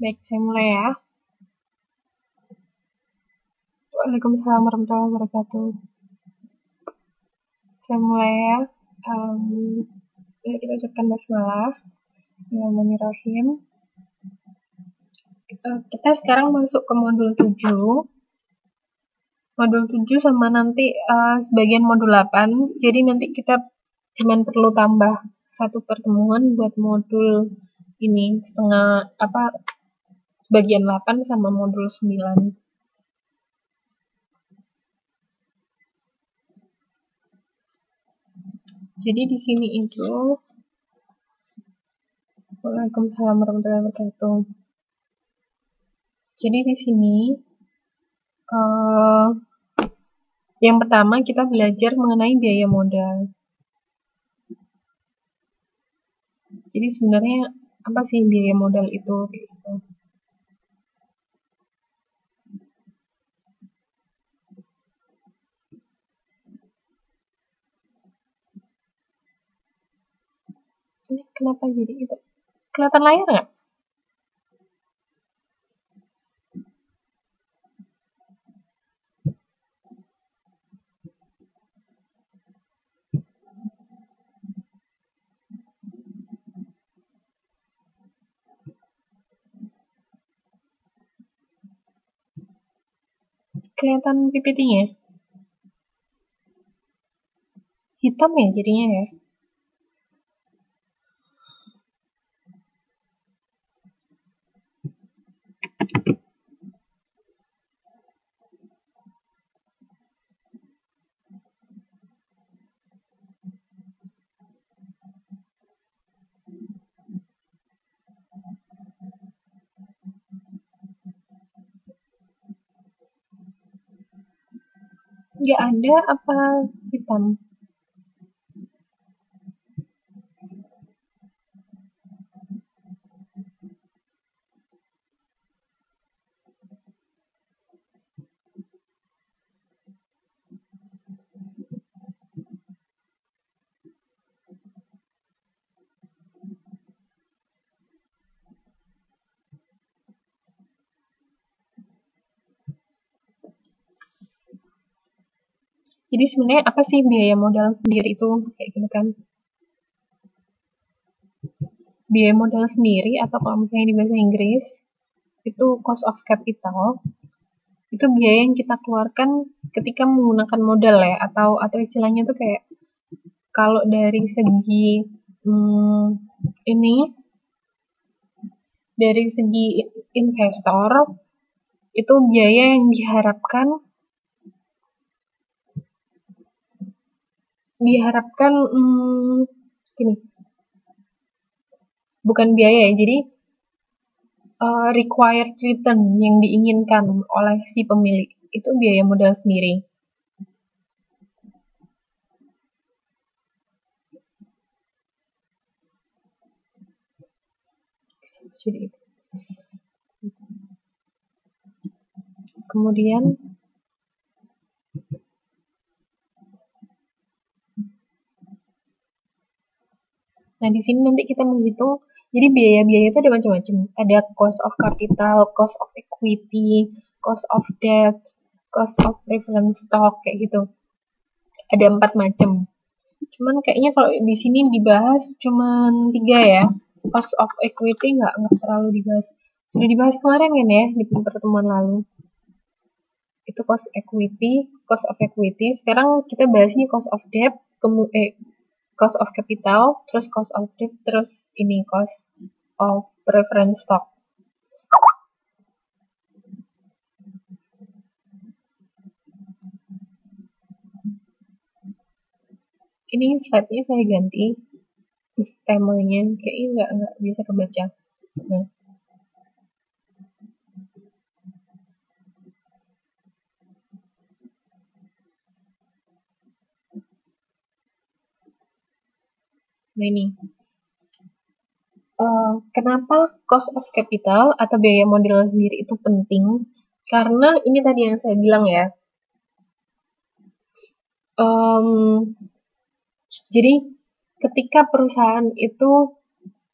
Baik, saya mulai ya. Waalaikumsalam warahmatullahi wabarakatuh. Saya mulai ya. Mari kita ucapkan basmalah. Bismillahirrahmanirrahim. Kita sekarang masuk ke modul 7. Modul 7 sama nanti sebagian modul 8. Jadi nanti kita cuman perlu tambah satu pertemuan buat modul ini sebagian 8 sama modul 9. Jadi di sini itu Waalaikumsalam warahmatullahi wabarakatuh. Jadi di sini yang pertama kita belajar mengenai biaya modal. Jadi sebenarnya apa sih biaya modal itu? Gitu. Ini kenapa jadi itu? Kelihatan layar nggak? Kelihatan PPT-nya? Hitam ya jadinya ya? Nggak ada apa hitam? Jadi sebenarnya apa sih biaya modal sendiri itu? Kayak gitu kan. Biaya modal sendiri atau kalau misalnya di bahasa Inggris itu cost of capital. Itu biaya yang kita keluarkan ketika menggunakan modal ya, atau istilahnya tuh kayak kalau dari segi dari segi investor itu biaya yang diharapkan gini, bukan biaya ya, jadi required return yang diinginkan oleh si pemilik itu biaya modal sendiri. Jadi kemudian nah di sini nanti kita menghitung. Jadi biaya-biaya itu ada macam-macam. Ada cost of capital, cost of equity, cost of debt, cost of preference stock kayak gitu. Ada 4 macam. Cuman kayaknya kalau di sini dibahas cuman 3 ya. Cost of equity nggak terlalu dibahas. Sudah dibahas kemarin kan ya di pertemuan lalu. Itu cost of equity. Sekarang kita bahasnya cost of debt, cost of capital, terus cost of debt, terus ini cost of preference stock. Ini slide-nya saya ganti temanya, kayaknya nggak bisa kebaca. Nah. Nah ini, kenapa cost of capital atau biaya modal sendiri itu penting? Karena ini tadi yang saya bilang ya. Jadi ketika perusahaan itu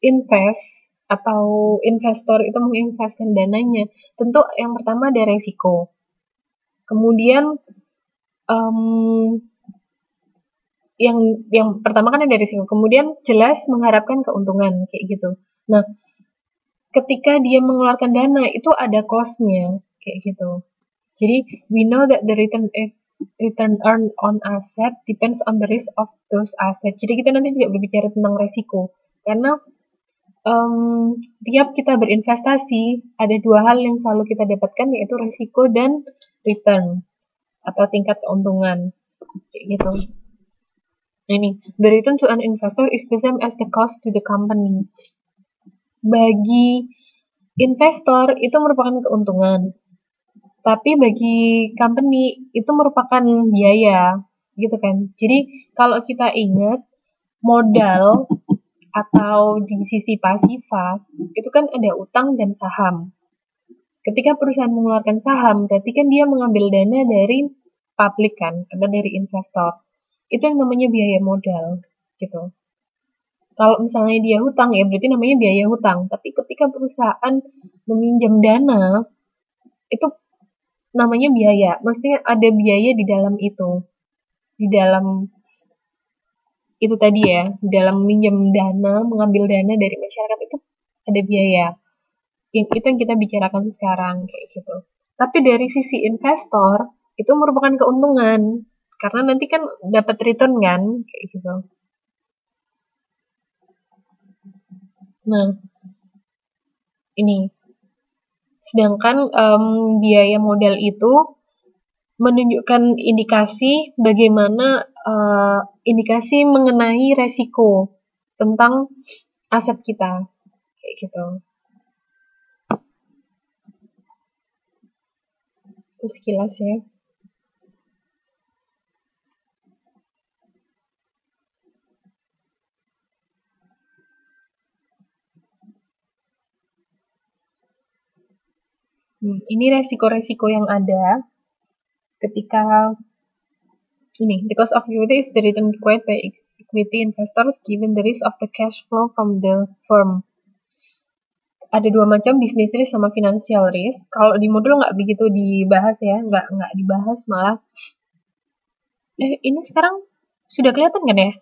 invest atau investor itu menginvestkan dananya, tentu yang pertama ada resiko. Kemudian yang pertama kan ada risiko, kemudian jelas mengharapkan keuntungan kayak gitu. Nah, ketika dia mengeluarkan dana itu ada cost-nya kayak gitu. Jadi we know that the return earned on asset depends on the risk of those assets. Jadi kita nanti juga berbicara tentang resiko, karena tiap kita berinvestasi ada dua hal yang selalu kita dapatkan, yaitu resiko dan return atau tingkat keuntungan kayak gitu. Ini, the return to an investor is the same as the cost to the company. Bagi investor itu merupakan keuntungan, tapi bagi company itu merupakan biaya, gitu kan. Jadi kalau kita ingat modal atau di sisi pasifa itu kan ada utang dan saham. Ketika perusahaan mengeluarkan saham, berarti kan dia mengambil dana dari publik kan, atau dari investor. Itu yang namanya biaya modal, gitu. Kalau misalnya dia hutang, ya berarti namanya biaya hutang. Tapi ketika perusahaan meminjam dana, itu namanya biaya. Maksudnya ada biaya di dalam itu. Di dalam itu tadi ya, di dalam minjam dana, mengambil dana dari masyarakat itu ada biaya. Itu yang kita bicarakan sekarang, kayak gitu. Tapi dari sisi investor, itu merupakan keuntungan. Karena nanti kan dapat return kan, kayak gitu. Nah, ini. Sedangkan biaya modal itu menunjukkan indikasi bagaimana indikasi mengenai resiko tentang aset kita, kayak gitu. Itu sekilas ya. Ini resiko-resiko yang ada ketika ini, the cost of equity is the return required by equity investors given the risk of the cash flow from the firm. Ada dua macam, business risk sama financial risk. Kalau di modul nggak begitu dibahas ya, nggak dibahas malah. Ini sekarang sudah kelihatan kan ya?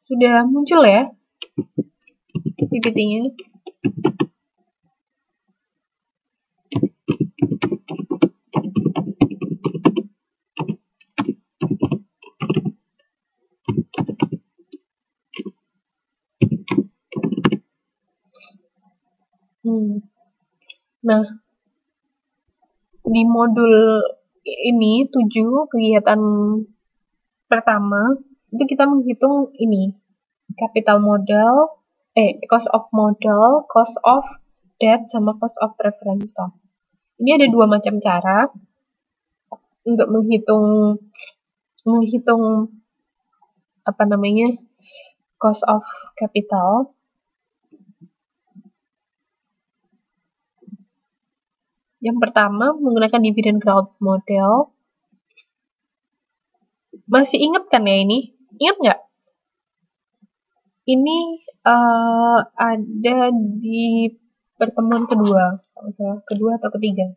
Sudah muncul ya PPT-nya. Nah, di modul ini 7 kegiatan pertama itu kita menghitung ini capital model, cost of model, cost of debt, sama cost of preference stock. Ini ada dua macam cara untuk menghitung apa namanya cost of capital. Yang pertama menggunakan dividend growth model. Masih ingat kan ya ini? Ingat nggak? Ini ada di pertemuan kedua, kalau salah kedua atau ketiga.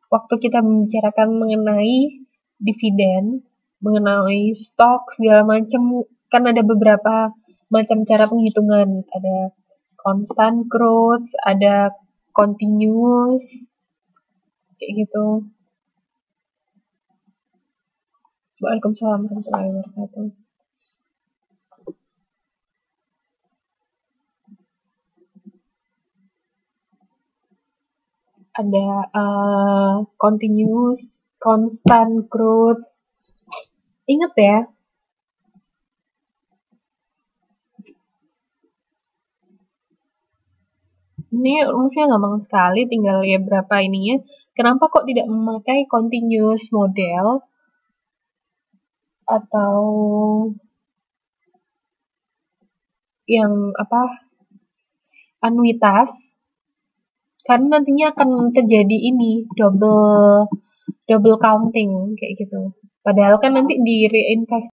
Waktu kita membicarakan mengenai dividen, mengenai stok segala macam, kan ada beberapa macam cara penghitungan. Ada constant growth, ada continuous, kayak gitu. Waalaikumsalam warahmatullahi wabarakatuh. Ada continuous, constant growth. Ingat ya. Ini rumusnya gampang sekali, tinggal ya berapa ininya. Kenapa kok tidak memakai continuous model atau yang anuitas? Karena nantinya akan terjadi ini double counting kayak gitu. Padahal kan nanti di reinvest